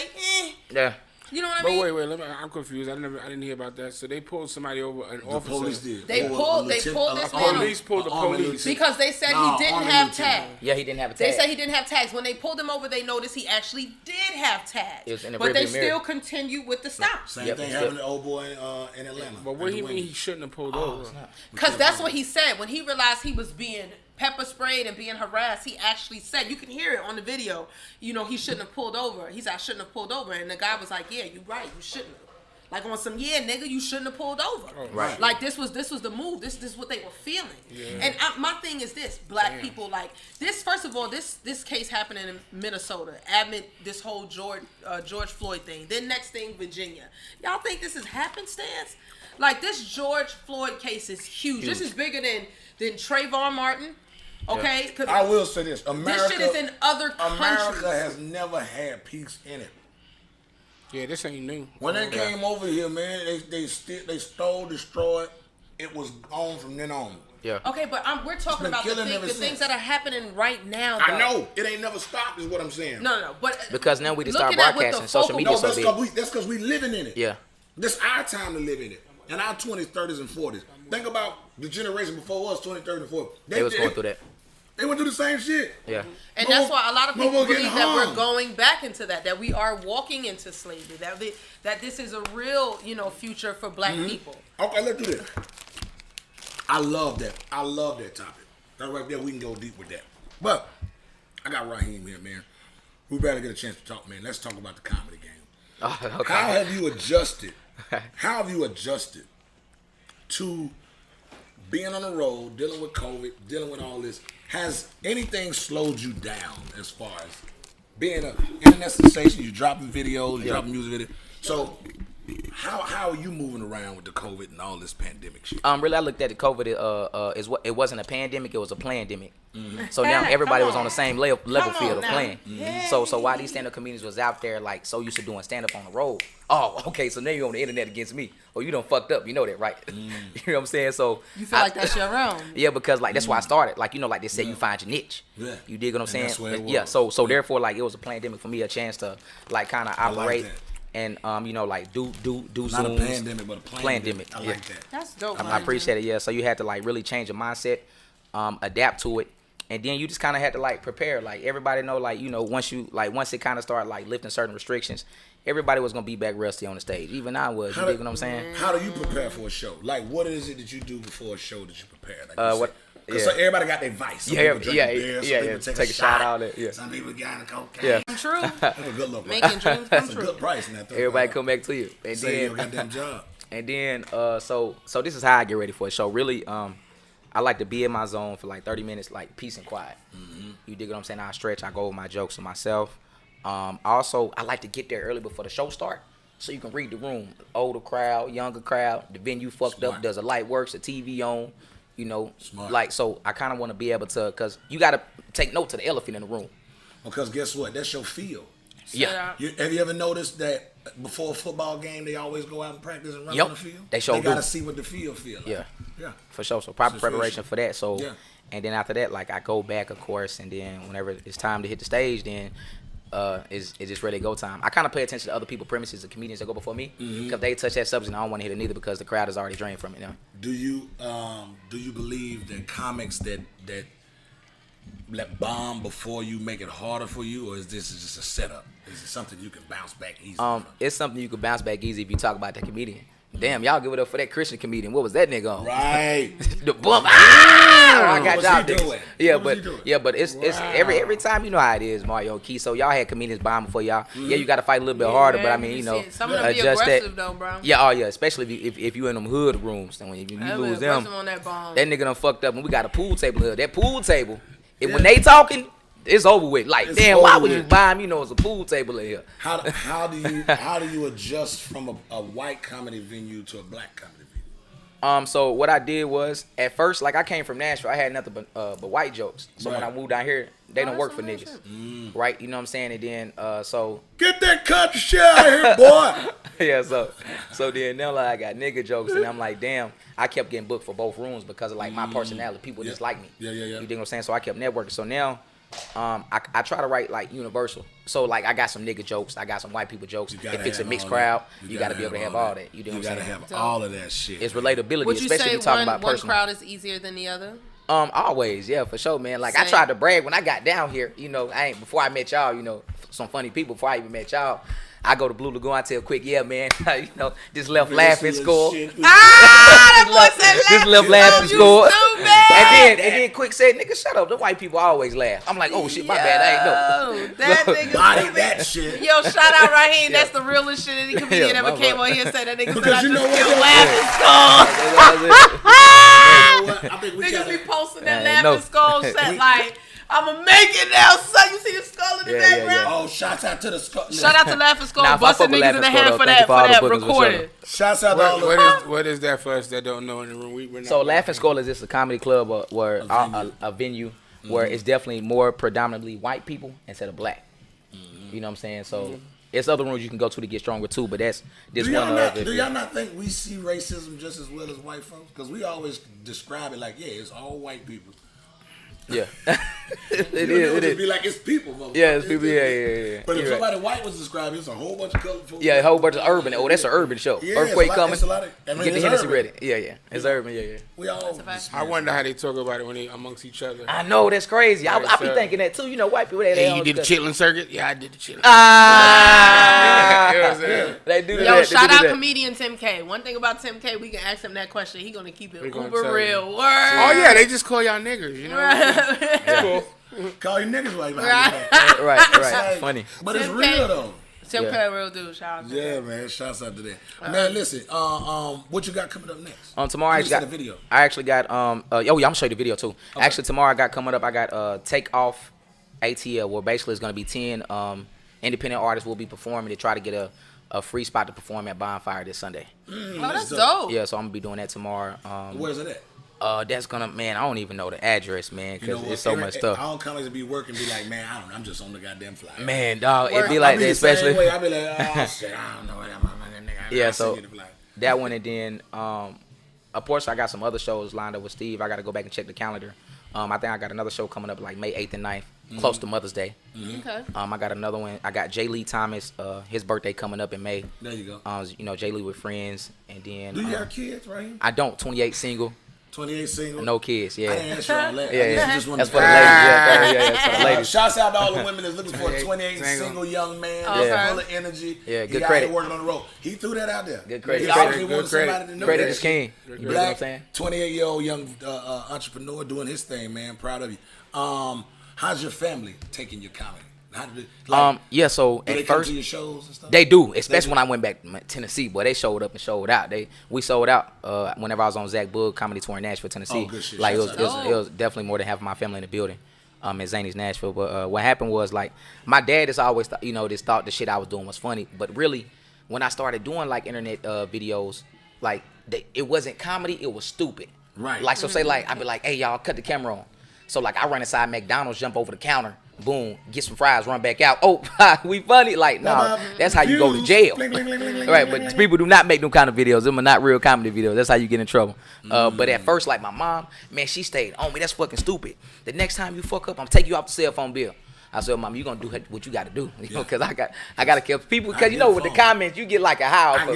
Yeah. You know what I But mean? wait, I'm confused. I didn't hear about that. So they pulled somebody over, an The officer. police did. They pulled this man over. Police pulled the police. Because they said he didn't have tags. Yeah, he didn't have a They tag. said he didn't have tags. When they pulled him over, they noticed he actually did have tags. It was in the but they rearview mirror. still continued with the stop. Same Yep, thing it's happened good. to old boy in Atlanta. But what do you mean he shouldn't have pulled over? Because that's what he said. When he realized he was being pepper sprayed and being harassed, he actually said, you can hear it on the video, he shouldn't have pulled over. He said, I shouldn't have pulled over. And the guy was like, yeah, you're right. You shouldn't have. Like on some, nigga, you shouldn't have pulled over. Right. Like this was the move. This is what they were feeling. Yeah. And my thing is this: black people, like this. First of all, this case happened in Minnesota amid this whole George Floyd thing. Then next thing, Virginia. Y'all think this is happenstance? Like this George Floyd case is huge. This is bigger than Trayvon Martin. Okay. I will say this: America, this shit is in other countries. America has never had peace in it. Yeah, this ain't new. When they came over here, man, they stole, destroyed. It was on from then on. Yeah. Okay, but we're talking about the things that are happening right now. Though. I know it ain't never stopped. Is what I'm saying. No, but because now we just start broadcasting social media. No, so that's because we living in it. Yeah. This our time to live in it. In our 20s, 30s, and 40s. Think about the generation before us, 20s, 30s, and 40s. They was going through that. They went through the same shit. Yeah. And that's why a lot of people believe that we're going back into that we are walking into slavery, that this is a real, future for black people. Okay, let's do this. I love that. I love that topic. That right there, we can go deep with that. But I got Raheem here, man. We better get a chance to talk, man. Let's talk about the comedy game. Oh, okay. How have you adjusted? How have you adjusted to being on the road, dealing with COVID, dealing with all this? Has anything slowed you down as far as being an internet sensation? You dropping videos, you dropping music videos. So how are you moving around with the COVID and all this pandemic shit? Really, I looked at the COVID. It wasn't a pandemic; it was a plandemic. So now everybody was on the same level field of playing. So while these stand-up comedians was out there like so used to doing stand-up on the road, oh, okay, so now you're on the internet against me. Oh, you done fucked up. You know that, right? You know what I'm saying? So you feel like that's your own. Yeah, because like that's why I started. Like like they said, you find your niche. Yeah. You dig what I'm saying? That's where it was. Yeah. So therefore, like it was a pandemic for me, a chance to like kind of operate. Like and like do Not Zooms. a pandemic, but a pandemic. I like that. That's dope. I appreciate it. Yeah. So you had to like really change your mindset, adapt to it, and then you just kind of had to like prepare. Like everybody know, like once it kind of started like lifting certain restrictions, everybody was gonna be back rusty on the stage. Even I was. You dig what I'm saying? How do you prepare for a show? Like, what is it that you do before a show that you prepare? Like What? Because so everybody got their vice. Some people drink beer, some people take a shot. Out of it. Yeah. Some people got in cocaine. Yeah. True. That's a good look. Making dreams come That's a true. good price in that. Everybody come back to you, and Say your then goddamn job. and then so this is how I get ready for a show. Really, I like to be in my zone for like 30 minutes, like peace and quiet. You dig what I'm saying? I stretch. I go over my jokes to myself. Also, I like to get there early before the show start, so you can read the room. Older crowd, younger crowd. The venue fucked up. Does the light works? The TV on? You know, Smart. like, so I kind of want to be able to, because you got to take note to the elephant in the room. Because guess what? That's your field. Yeah. Have you ever noticed that before a football game, they always go out and practice and run on the field? They sure got to do. see what the field feels like. Yeah. For sure. So proper preparation for that. So, yeah. And then after that, like, I go back, of course, and then whenever it's time to hit the stage, then it's just ready to go time. I kind of pay attention to other people's premises, the comedians that go before me, because they touch that subject, and I don't want to hit it neither because the crowd is already drained from it now. Do you believe that comics that bomb before you make it harder for you, or is this just a setup? Is it something you can bounce back easy from? It's something you can bounce back easy if you talk about that comedian. Damn, y'all give it up for that Christian comedian. What was that nigga on? Right. The bump. I got y'all doing? Yeah, but it's every time, you know how it is, Mario Key. So y'all had comedians bomb before y'all. Yeah, you got to fight a little bit harder, but I mean, you know, some of them be adjust aggressive that. though, bro. Yeah, especially if you in them hood rooms, then when you lose them, on that nigga done fucked up. And we got a pool table here. That pool table, when they talking, it's over with. Like, It's damn, over why would you with. bomb? You know, it's a pool table in here. How do you adjust from a white comedy venue to a black comedy venue? So what I did was, at first, like, I came from Nashville, I had nothing but white jokes. So when I moved down here, they don't work for niggas, right? You know what I'm saying? And then so get that country shit out of here, boy. yeah, so then now, like, I got nigga jokes, and I'm like, damn, I kept getting booked for both rooms because of, like, my personality. People just like me. Yeah. You dig what I'm saying? So I kept networking. So now, I try to write, like, universal. So, like, I got some nigga jokes, I got some white people jokes. If it's a mixed crowd, you got to be able to have all that. You dig what I'm saying? You got to have all of that shit. It's relatability, Would you especially say if you're talking about one personal. crowd is easier than the other? Always, yeah, for sure, man. Like, I tried to brag when I got down here, you know, before I met y'all, you know, some funny people before I even met y'all. I go to Blue Lagoon, I tell Quick, yeah, man, you know, just left laughing, score. That boy said Just left laughing, score. Stupid. And then Quick said, nigga, shut up. The white people always laugh. I'm like, oh, shit, my bad. I ain't know. That nigga Body that shit. Yo, shout out Raheem. That's the realest shit any comedian Yeah, ever my came bad. on here and said that nigga said Because I you know just what? killed laughing skull. I think we Niggas gotta- be posting that Yeah, laughing no. skull shit like, I'ma make it now, son. You see the skull in the Yeah, background? Oh, shouts out to the skull. Shout out to Laughing Skull, Nah, if I busting fuck with niggas in Laughing the Skull, head though, for thank you that for all the bookings for recording. sure. Shouts out to all the What is that for us that don't know in the room? We're not So Laughing Skull is just a comedy club where a venue where it's definitely more predominantly white people instead of black. You know what I'm saying? So it's other rooms you can go to get stronger too, but that's this one of it. Do y'all not think we see racism just as well as white folks? Because we always describe it like, yeah, it's all white people. Yeah. It It is. be like it's people, motherfucker. Yeah, it's people. Yeah. But if You're right. somebody white was describing, it's a whole bunch of colored folks. Yeah, a whole bunch of urban. Oh, that's an urban show. Yeah, Earthquake it's coming. It's a lot of, I mean, Get the it's Hennessy urban. ready. Yeah. It's urban. Yeah. We all. I wonder how they talk about it when they amongst each other. I know that's crazy. I be so- thinking that too. You know, white people. Hey, you did the chitlin circuit? Yeah, I did the chitlin. Ah, You know what I'm saying? they do that. Yo, they shout do out that. comedian Tim K. One thing about Tim K, we can ask him that question. He gonna keep it He gonna uber tell real. you. Word. Oh yeah, they just call y'all niggers, you know. It's cool. Call you niggas white. Right. Right. Funny. But it's Tim real K. though. Tim Yeah. K, real dude. Shout out to Yeah, him. man. Shouts out to that. Man, listen. What you got coming up next? Tomorrow I Let me got see the video. I actually got I'm gonna show you the video too. Actually tomorrow I got coming up. I got Take Off ATL, where basically it's gonna be 10 independent artists will be performing to try to get a free spot to perform at Bonfire this Sunday. Oh, that's dope. Yeah, so I'm gonna be doing that tomorrow. Where's it at? That's gonna, man, I don't even know the address, man, You because know what? it's so much stuff. All comics be working, be like, man, I don't know. I'm just on the goddamn flyer. Man, dog, it'd be I like be that, the same especially. way. I be like, oh shit, I don't know what I'm nigga. Yeah, I'll so send you the flyer. that one, and then of course I got some other shows lined up with Steve. I got to go back and check the calendar. I think I got another show coming up like May 8th and 9th, close to Mother's Day. Okay. I got another one. I got Jay Lee Thomas, his birthday coming up in May. There you go. You know, Jay Lee with friends, and then Do you have kids right here? I don't. 28 single, 28 single. no kids. Yeah, I didn't ask you all that. Yeah, I guess yeah. you just wanted That's to for the ladies. Yeah, that's for the ladies. Shouts out to all the women that's looking for a 28 Single. single young man Okay. that's full of energy. Yeah, He good out credit. here working on the road. He threw that out there. Good credit. He Good obviously credit. wanted Good credit. somebody to know Credit that is shit. king. You know what I'm saying? Black, 28-year-old young entrepreneur doing his thing, man. Proud of you. How's your family taking your comedy? How did it, Yeah. So do they at come first to your shows and stuff? they do, especially do. when I went back to Tennessee. Boy, they showed up and showed out. We sold out whenever I was on Zach Boog Comedy Tour in Nashville, Tennessee. Oh, good shit. Like it Shouts was, out. it was definitely more than half of my family in the building. At Zany's Nashville. But what happened was, like, my dad has always just thought the shit I was doing was funny. But really, when I started doing like internet videos, like it wasn't comedy, it was stupid. Right. Like, so say like, I'd be like, hey, y'all, cut the camera on. So like, I run inside McDonald's, jump over the counter, boom, get some fries, run back out. Oh, we funny. Like, no, that's how you go to jail. Right, but people do not make them kind of videos. Them are not real comedy videos. That's how you get in trouble. But at first, like my mom, man, she stayed on me. That's fucking stupid. The next time you fuck up, I'm taking you off the cell phone bill. I said, Mom, you gonna do what you gotta do, you know, cause I gotta kill people. Cause you know, with the comments, you get like a high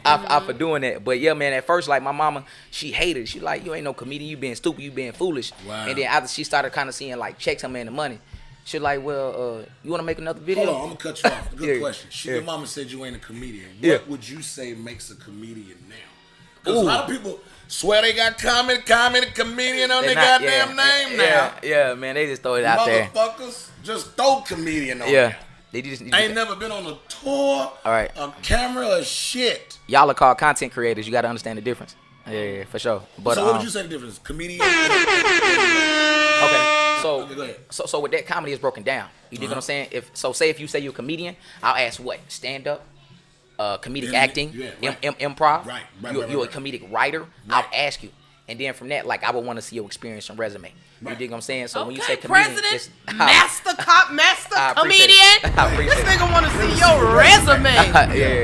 off for doing that. But yeah, man, at first, like my mama, she hated it. She like, you ain't no comedian, you being stupid, you being foolish. Wow. And then after she started kind of seeing like checks him in the money, she like, well, you wanna make another video? Hold on, I'm gonna cut you off. Good question. Your mama said you ain't a comedian. What would you say makes a comedian now? Because a lot of people swear they got comedian on their goddamn name now. Yeah, man, they just throw it out there. Motherfuckers just throw comedian on there. They just ain't never been on a tour, a camera, or shit. Y'all are called content creators. You got to understand the difference. Yeah, for sure. But so what would you say the difference is? Comedian? Okay, so with that, comedy is broken down. You dig what I'm saying? Say if you say you're a comedian, I'll ask what? Stand-up? Comedic acting, improv. Right. You're a comedic writer. I'll ask you, and then from that, like I would want to see your experience and resource. You dig what I'm saying? So when you say comedian, President, master comedian, I appreciate this nigga want to see your resume.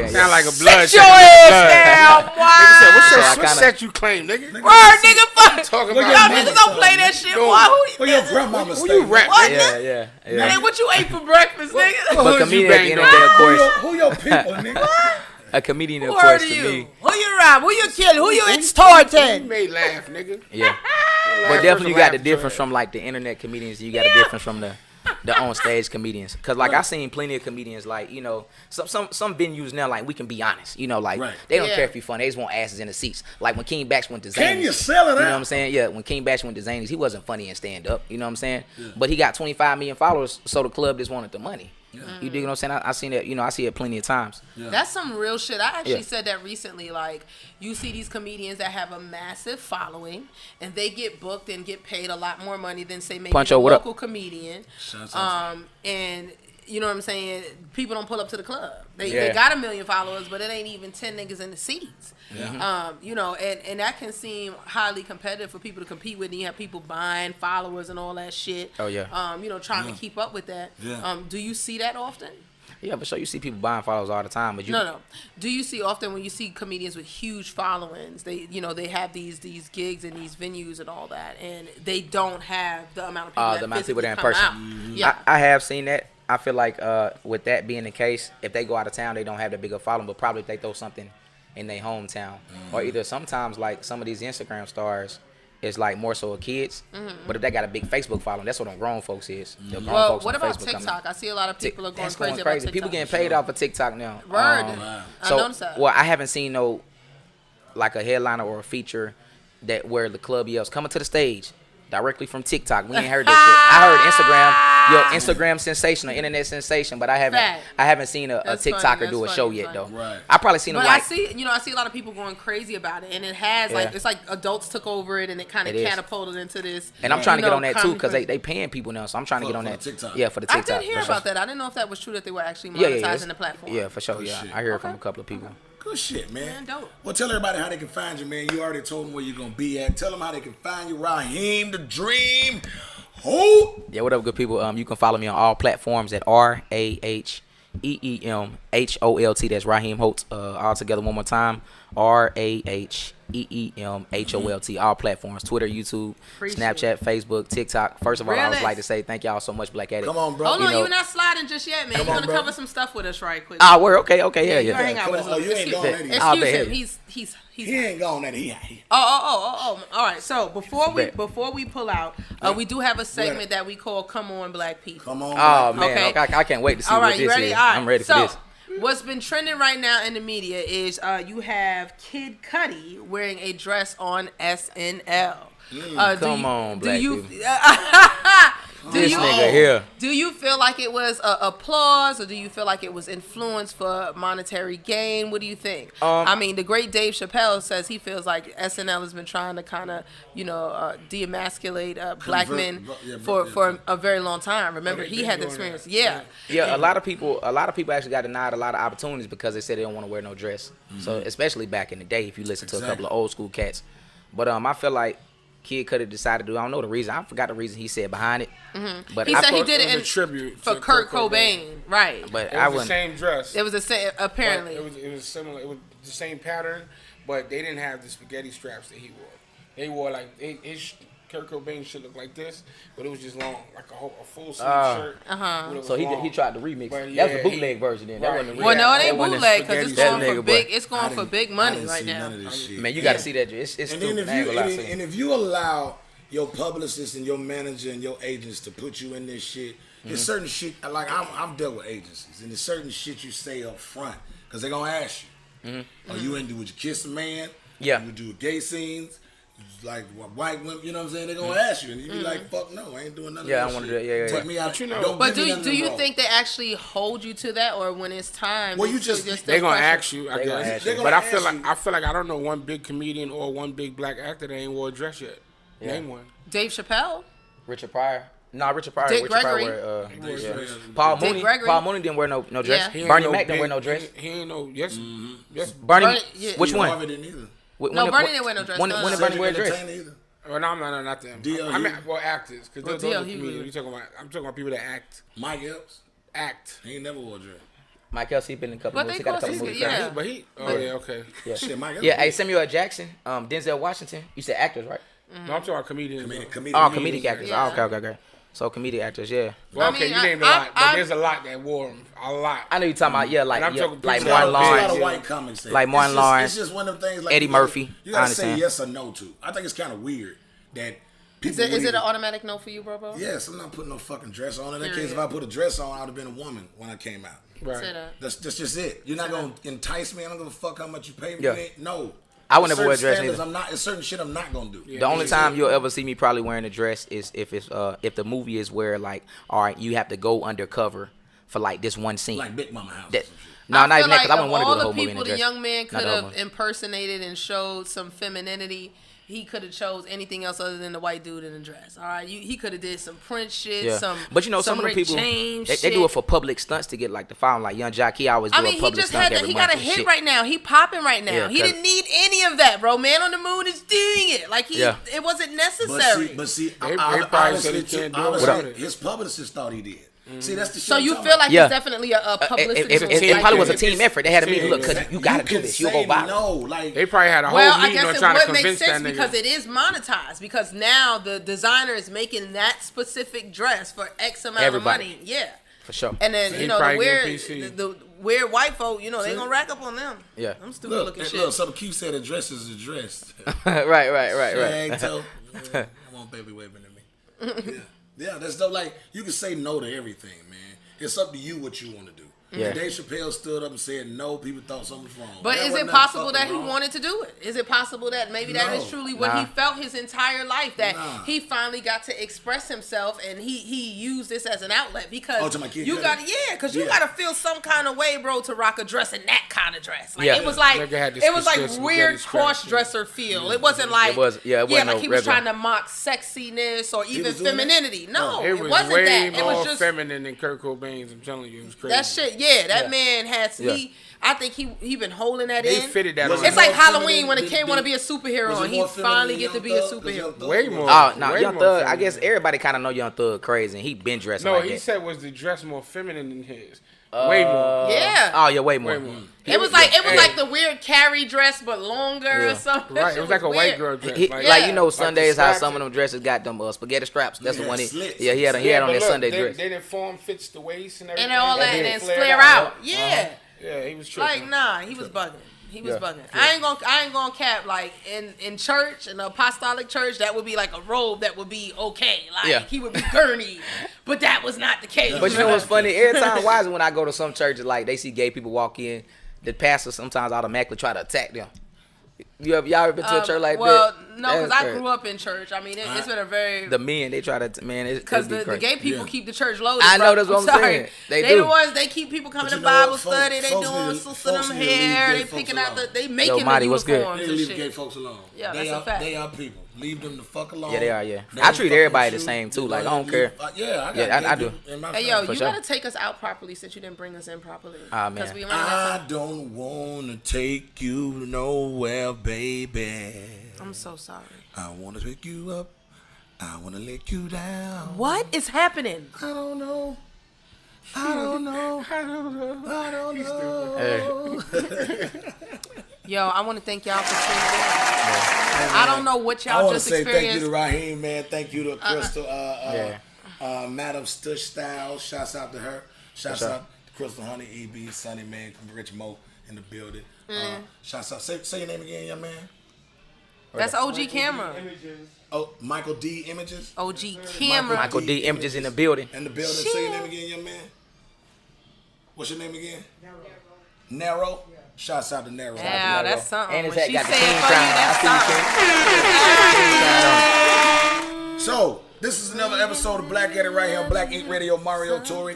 Sound like a blood. Sit your ass down, boy. Nigga said, what set you claim, nigga? Word, nigga, fuck. Talking Y'all niggas don't play that shit, boy. Who your grandmama Who you rap, Yeah. Hey, what you ate for breakfast, nigga? But comedian at the end of the day, of course. Who your people, nigga? A comedian, of course, to me. Who you rob? Who you kill? Who you extorting? You made laugh, nigga. Yeah. But definitely you got the difference from like the internet comedians. You got the difference from the on stage comedians. Cause like I seen plenty of comedians like, you know, some venues now like we can be honest. You know, like they don't care if you're funny. They just want asses in the seats. Like when King Bash went to Zanies. Can you sell it out? You know what I'm saying? Yeah, when King Bash went to Zanies, he wasn't funny in stand up. You know what I'm saying? Yeah. But he got 25 million followers, so the club just wanted the money. Yeah. You dig what I'm saying? I seen that, you know, I see it plenty of times. Yeah. That's some real shit. I actually said that recently. Like, you see these comedians that have a massive following, and they get booked and get paid a lot more money than, say, maybe Puncho, a local comedian. And you know what I'm saying? People don't pull up to the club. They got 1 million followers, but it ain't even 10 niggas in the seats. Yeah. You know, and that can seem highly competitive for people to compete with. And you have people buying followers and all that shit. Oh yeah. You know, trying to keep up with that. Yeah. Do you see that often? Yeah, for sure. You see people buying followers all the time, but no. Do you see often when you see comedians with huge followings? They have these gigs and these venues and all that, and they don't have the amount of people that physically come out. Mm-hmm. Yeah, I have seen that. I feel like with that being the case, if they go out of town, they don't have that big of a following, but probably if they throw something in their hometown, or either sometimes like some of these Instagram stars, it's like more so of kids, but if they got a big Facebook following, that's what them grown folks is. Well, what about TikTok? I see a lot of people are going crazy about TikTok. People getting paid off of TikTok now. Word. I noticed that. Well, I haven't seen no like a headliner or a feature that where the club yells coming to the stage directly from TikTok. We ain't heard that shit. I heard Instagram sensation or internet sensation, but I haven't seen a TikToker do a show yet though. Right. I probably seen them like I see a lot of people going crazy about it, and it has like it's like adults took over it and it kind of catapulted into this. And I'm trying to get on that too because they paying people now, so I'm trying to get on that. TikTok. Yeah, for the TikTok. I did hear about that. I didn't know if that was true that they were actually monetizing the platform. Yeah, for sure. Yeah, I heard from a couple of people. Good shit, man. Dope. Well, tell everybody how they can find you, man. You already told them where you're going to be at. Tell them how they can find you, Raheem the Dream. Who? Yeah, what up, good people? You can follow me on all platforms at RAHEEMHOLT. That's Raheem Holt. All together one more time. RAHEEMHOLT. All platforms: Twitter, YouTube, Snapchat, Facebook, TikTok. First of all, I would like to say thank y'all so much, Black Addict. Come on, bro. Hold on, you're not sliding just yet, man. You're gonna cover some stuff with us right quick. We're okay, yeah. You hang out with us. You ain't going that Excuse him. He ain't going that he. Oh. All right. So before we pull out, we do have a segment that we call "Come On, Black People." Come on. Oh man, okay. I can't wait to see what this is. All right. I'm ready for this. What's been trending right now in the media is you have Kid Cudi wearing a dress on SNL. Come on, Black people. This nigga here. Do you feel like it was applause, or do you feel like it was influence for monetary gain? What do you think? I mean, the great Dave Chappelle says he feels like SNL has been trying to kind of, de-emasculate black men for a very long time. Remember, he had the experience. Yeah. A lot of people actually got denied a lot of opportunities because they said they don't want to wear no dress. So especially back in the day, if you listen to a couple of old school cats. But I feel like Kid could have decided to. I don't know the reason. I forgot the reason he said behind it. Mm-hmm. But he said he did it in a tribute for Kurt Cobain, right? But it was the same dress. It was the same. Apparently, it was similar. It was the same pattern, but they didn't have the spaghetti straps that he wore. They wore like Kurt Cobain shit looked like this, but it was just long, like a full sleeve shirt. So he tried to remix. But that was the bootleg version. Then that wasn't the real. Well, no, it ain't bootleg because it's going for big. It's going for big money right now. Man, you got to see that. It's and stupid. And if you allow your publicist and your manager and your agents to put you in this shit, there's certain shit. Like I've dealt with agencies, and there's certain shit you say up front because they're gonna ask you. Are you into would you kiss a man? Yeah. You do gay scenes. Like white women, you know what I'm saying? They're gonna ask you, and you be like, "Fuck no, I ain't doing nothing." Yeah, I want to do it. Yeah. Take me out. But do you think they actually hold you to that, or when it's time? Well, they're gonna ask you. I guess. But I feel like I don't know one big comedian or one big black actor that ain't wore a dress yet. Yeah. Name one. Dave Chappelle. Richard Pryor. No, Richard Pryor. Dick Gregory. Paul Mooney. Paul Mooney didn't wear no dress. Yeah. Bernie Mac didn't wear no dress. He ain't no. Yes. Bernie. Which one? Harvey didn't either. No, Bernie didn't wear no dress. When did Bernie wear a dress? Well, no, not them. I mean, actors. Because those are comedians. I'm talking about people that act. Mike Epps. Act. He ain't never wore a dress. Mike Epps, he been in a couple movies. He got a couple movies. Yeah. But okay. Yeah. Shit, Mike Epps. Yeah, hey, Samuel L. Jackson, Denzel Washington. You said actors, right? No, I'm talking about comedians. Comedic actors. Yeah. Oh, okay. So comedic actors, yeah. Well, okay, you named a lot, but there's a lot that wore them. A lot. I know you're talking about, like talking Martin A lot of Lawrence. white comics. Like Martin Lawrence. It's just one of them things. Like Eddie Murphy. You gotta say yes or no to. I think it's kind of weird that people. Is it an automatic no for you, bro? Yes, I'm not putting no fucking dress on. In that case, if I put a dress on, I would have been a woman when I came out. Right. That's just it. You're not gonna entice me. I don't give a fuck how much you pay me. Yeah. No. I would never wear a dress either. It's certain shit I'm not gonna do. The only time you'll ever see me probably wearing a dress is if the movie is where like, all right, you have to go undercover for like this one scene. Like Big Mama House. No, not even that, because I wouldn't want to do the whole all the movie in a people dress. the young man could have impersonated and showed some femininity, he could have chose anything else other than the white dude in a dress. All right, he could have did some Prince shit, but you know, some of the people they do it for public stunts to get like the following. Like Young Jockey always do a public stunt every month. He got a hit right now. He popping right now. Yeah, he didn't need any of that, bro. Man on the Moon is doing it. Like it wasn't necessary. But see, they probably said he can't do it without it. His publicist thought he did. See, that's the shit. So you feel like it's definitely a publicity. It probably was a team effort. They had a meeting. Look, because you got to do this. You'll go viral. No, like they probably had a whole meeting on trying to convince that nigga. Because it is monetized. Because now the designer is making that specific dress for X amount of money. Yeah. For sure. And then, the weird white folk, they gonna rack up on them. Yeah. I'm stupid looking shit. Look, some Q said a dress is a dress. Right. Come on, baby, waving at me. Yeah, that's dope. Like, you can say no to everything, man. It's up to you what you want to do. Yeah. Dave Chappelle stood up and said no. People thought something was wrong. But is it possible that he wanted to do it? Is it possible that maybe that is truly what he felt his entire life? That he finally got to express himself and he used this as an outlet? Because you got to feel some kind of way, bro, to rock a dress in that kind of dress. Like it was like weird cross dresser feel. It wasn't like he was trying to mock sexiness or even femininity. No, it wasn't way that. More it was just feminine than Kurt Cobain's. I'm telling you, it was crazy. That shit. Yeah, that man had some. I think he been holding that in. They fitted that. It's like Halloween when a kid want to be a superhero and he finally get to be a superhero. Way more. Oh no, Young Thug. I guess everybody kind of know Young Thug crazy, and he been dressing. No, like he said was the dress more feminine than his. Way more. Yeah. Oh yeah, way more. It was like the weird carry dress but longer or something. Right. It was like a white girl dress. Sundays how some of them dresses got them spaghetti straps. That's the one. He had on that Sunday dress. They didn't form fits the waist and everything. And all that and then flare out. Yeah. Yeah, he was tripping. Like he was bugging. He was bugging. I ain't gonna cap. Like in church, in the apostolic church, that would be like a robe that would be okay. Like he would be gurney, but that was not the case. But you know what's funny? Every time when I go to some churches, like they see gay people walk in, the pastor sometimes automatically try to attack them. Y'all ever been to a church like that? Well, no, because I grew up in church. I mean, it's been a very... The men, they try to... Because the gay people keep the church loaded, I know, that's what I'm saying. They the ones, they keep people coming to Bible study. They doing them hair. They picking out the... They making the uniforms They leave gay folks alone. Yeah, that's a fact. They are people. Leave them the fuck alone. Yeah, they are. Yeah, They I don't treat fuck everybody with the you. same too. You Like I go don't ahead care. and leave. I do. Hey yo, you sure. gotta take us out properly since you didn't bring us in properly. Ah, man. We running out of I time. don't wanna take you nowhere, baby. I'm so sorry. I wanna pick you up. I wanna let you down. What is happening? I don't know. I don't know. I don't know. Hey. Yo, I want to thank y'all for tuning in. I don't know what I y'all want to just say experienced. thank you to Raheem, man. Thank you to Crystal, Madam Stush Styles. Shouts out to her. Shouts out to Crystal Honey, EB, Sunny Man, Rich Mo in the building. Shouts out. Say your name again, young man. That's OG Camera. Oh, Michael D. Images. OG Camera. Michael D. Images in the building. In the building. Say your name again, young man. What's your name again? Narrow. Shouts out to Narrow. Yeah, that's something. And When it's she got say the it king for you, crown. that's something. So, this is another episode of Black Edit right here on Black Ink Radio. Mario Torre.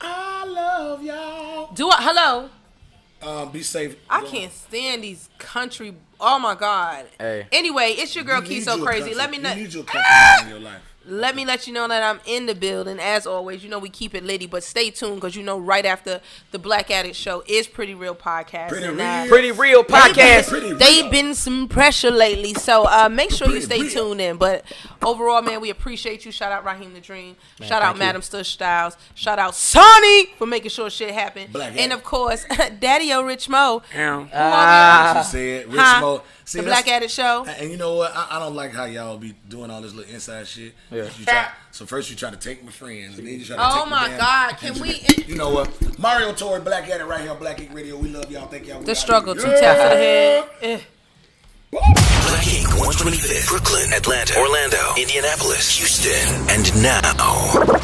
I love y'all. Hello. Be safe. I can't stand these country. Oh my God. Hey. Anyway, it's your girl You Key need So you a Crazy. country- Let me you know. need your country man in your life. Let me let you know that I'm in the building. As always, you know we keep it litty, but stay tuned because you know right after the Black Addict Show is Pretty Real Podcast. Pretty And, Real. Pretty Real Podcast. Pretty real. They've been some pressure lately, so make sure you Pretty stay real. tuned in. But overall, man, we appreciate you. Shout out Raheem the Dream. Shout out thank you. Madam Stush Styles. Shout out Sonny for making sure shit happened. Black And Addict. of course, Daddy O Rich Mo. She said, Rich Huh? Mo. See, The that's- Black Addict Show. And you know what? I don't like how y'all be doing all this little inside shit. Yeah. So first you try to take my friends, and then you try to Oh take my damn- God, can we? You know what? Mario Torre, Black Addict right here on Black Ink Radio. We love y'all. Thank y'all. We The out struggle, here. 2 taps to the head. Black Ink 125th, Brooklyn, Atlanta, Orlando, Indianapolis, Houston, and now